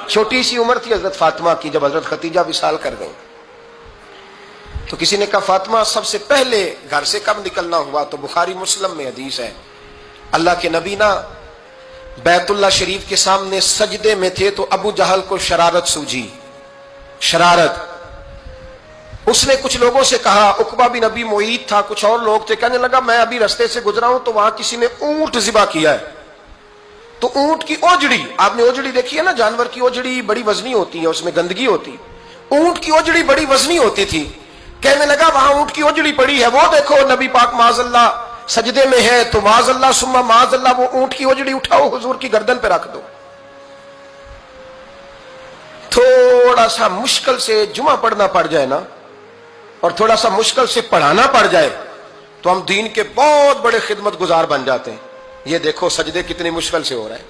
چھوٹی سی عمر تھی حضرت فاطمہ کی جب حضرت ختیجہ وصال کر گئیں، تو کسی نے کہا فاطمہ سب سے پہلے گھر سے کب نکلنا ہوا؟ تو بخاری مسلم میں حدیث ہے، اللہ کے نبی نا بیت اللہ شریف کے سامنے سجدے میں تھے تو ابو جہل کو شرارت سوجی، شرارت۔ اس نے کچھ لوگوں سے کہا، عقبہ بن ابی معیط تھا، کچھ اور لوگ تھے، کہنے لگا میں ابھی رستے سے گزرا ہوں تو وہاں کسی نے اونٹ ذبح کیا ہے، تو اونٹ کی اوجڑی، آپ نے اوجڑی دیکھی ہے نا، جانور کی اوجڑی بڑی وزنی ہوتی ہے، اس میں گندگی ہوتی، اونٹ کی اوجڑی بڑی وزنی ہوتی تھی، کہنے لگا وہاں اونٹ کی اوجڑی پڑی ہے، وہ دیکھو نبی پاک معاذ اللہ سجدے میں ہے، تو معاذ اللہ ثم معاذ اللہ وہ اونٹ کی اوجڑی اٹھاؤ حضور کی گردن پہ رکھ دو۔ تھوڑا سا مشکل سے جمعہ پڑھنا پڑ جائے نا، اور تھوڑا سا مشکل سے پڑھانا پڑ جائے تو ہم دین کے بہت بڑے خدمت گزار بن جاتے ہیں۔ یہ دیکھو سجدے کتنی مشکل سے ہو رہے ہیں،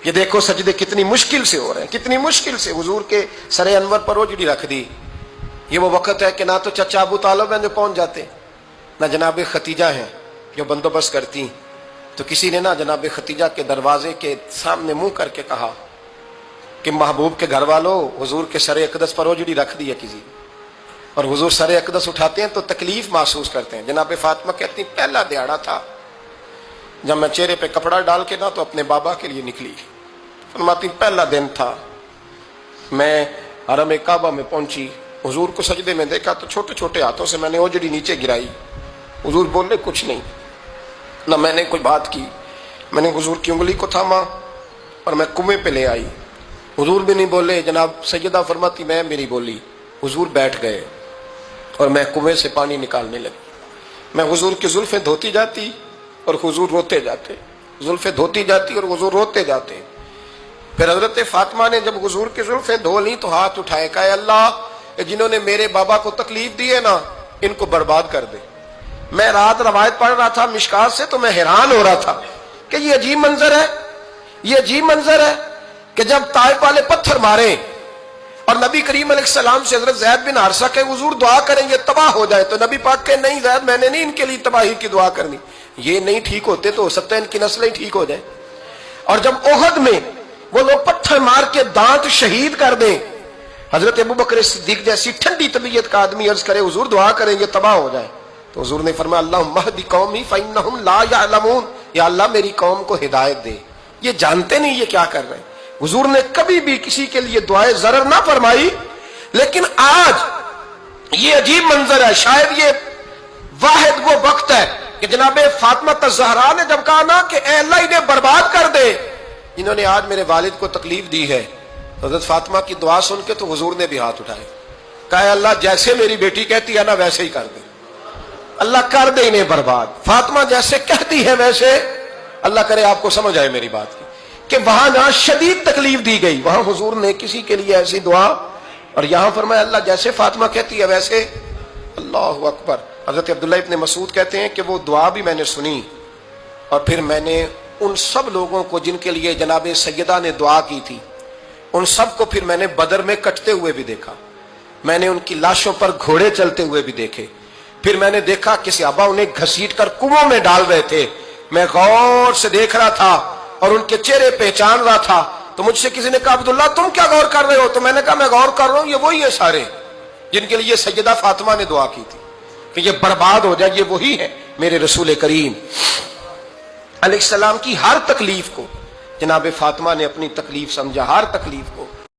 یہ دیکھو سجدے کتنی مشکل سے ہو رہے ہیں، کتنی مشکل سے حضور کے سر انور پر اوجڑی رکھ دی۔ یہ وہ وقت ہے کہ نہ تو چچا ابو طالب ہیں جو پہنچ جاتے، نہ جناب ختیجہ ہیں جو بندوبست کرتی، تو کسی نے نہ جناب ختیجہ کے دروازے کے سامنے منہ کر کے کہا کہ محبوب کے گھر والوں حضور کے سر اقدس پر اوجڑی رکھ دی ہے کسی، اور حضور سر اقدس اٹھاتے ہیں تو تکلیف محسوس کرتے ہیں۔ جناب فاطمہ کہتی پہلا دیہڑا تھا جب میں چہرے پہ کپڑا ڈال کے نہ تو اپنے بابا کے لیے نکلی، فرماتی پہلا دن تھا، میں حرم کعبہ میں پہنچی، حضور کو سجدے میں دیکھا تو چھوٹے چھوٹے ہاتھوں سے میں نے اوجڑی نیچے گرائی، حضور بولے کچھ نہیں، نہ میں نے کوئی بات کی، میں نے حضور کی انگلی کو تھاما اور میں کنویں پہ لے آئی، حضور بھی نہیں بولے، جناب سیدہ فرماتی میں میری بولی، حضور بیٹھ گئے اور میں کنویں سے پانی نکالنے لگی، میں حضور کی زلفیں دھوتی جاتی اور حضور روتے جاتے، زلفیں دھوتی جاتی اور حضور روتے جاتے۔ پھر حضرت فاطمہ نے جب حضور کی زلفیں دھو لیں تو ہاتھ اٹھائے، کہا اے اللہ جنہوں نے میرے بابا کو تکلیف دی ہے نا ان کو برباد کر دے۔ میں رات روایت پڑھ رہا تھا مشکات سے تو میں حیران ہو رہا تھا کہ یہ عجیب منظر ہے، یہ عجیب منظر ہے کہ جب طائف والے پتھر مارے اور نبی کریم علیہ السلام سے حضرت زید بن حارثہ کہ حضور دعا کریں یہ تباہ ہو جائے، تو نبی پاک کہ نہیں زید میں نے نہیں ان کے لیے تباہی کی دعا کرنی، یہ نہیں ٹھیک ہوتے تو ہو سکتا ہے ان کی نسلیں ٹھیک ہو جائیں۔ اور جب احد میں وہ لوگ پتھر مار کے دانت شہید کر دیں، حضرت ابوبکر صدیق جیسی ٹھنڈی طبیعت کا آدمی عرض کرے حضور دعا کریں یہ تباہ ہو جائے، تو حضور نے فرمایا اللہم اہد قومی فانہم لا یعلمون، یا اللہ میری قوم کو ہدایت دے، یہ جانتے نہیں یہ کیا کر رہے ہیں۔ حضور نے کبھی بھی کسی کے لیے دعائے ضرر نہ فرمائی، لیکن آج یہ عجیب منظر ہے، شاید یہ واحد وہ وقت ہے کہ جناب فاطمہ الزہرا نے جب کہا نا کہ اے اللہ انہیں برباد کر دے، انہوں نے آج میرے والد کو تکلیف دی ہے، حضرت فاطمہ کی دعا سن کے تو حضور نے بھی ہاتھ اٹھائے، کہا اے اللہ جیسے میری بیٹی کہتی ہے نا ویسے ہی کر دے، اللہ کر دے انہیں برباد، فاطمہ جیسے کہتی ہے ویسے، اللہ کرے آپ کو سمجھ آئے میری بات کی کہ وہاں جہاں شدید تکلیف دی گئی وہاں حضور نے کسی کے لیے ایسی دعا، اور یہاں فرمایا اللہ جیسے فاطمہ کہتی ہے ویسے، اللہ اکبر۔ حضرت عبداللہ ابن مسعود کہتے ہیں کہ وہ دعا بھی میں نے سنی، اور پھر میں نے ان سب لوگوں کو جن کے لیے جناب سیدہ نے دعا کی تھی ان سب کو پھر میں نے بدر میں کٹتے ہوئے بھی دیکھا، میں نے ان کی لاشوں پر گھوڑے چلتے ہوئے بھی دیکھے، پھر میں نے دیکھا کہ صحابہ انہیں گھسیٹ کر کنووں میں ڈال رہے تھے، میں غور سے دیکھ رہا تھا اور ان کے چہرے پہچان رہا تھا، تو مجھ سے کسی نے کہا عبداللہ تم کیا غور کر رہے ہو؟ تو میں نے کہا میں غور کر رہا ہوں یہ وہی ہیں سارے جن کے لیے سیدہ فاطمہ نے دعا کی تھی کہ یہ برباد ہو جائے، یہ وہی ہے میرے رسول کریم علیہ السلام کی ہر تکلیف کو جناب فاطمہ نے اپنی تکلیف سمجھا، ہر تکلیف کو۔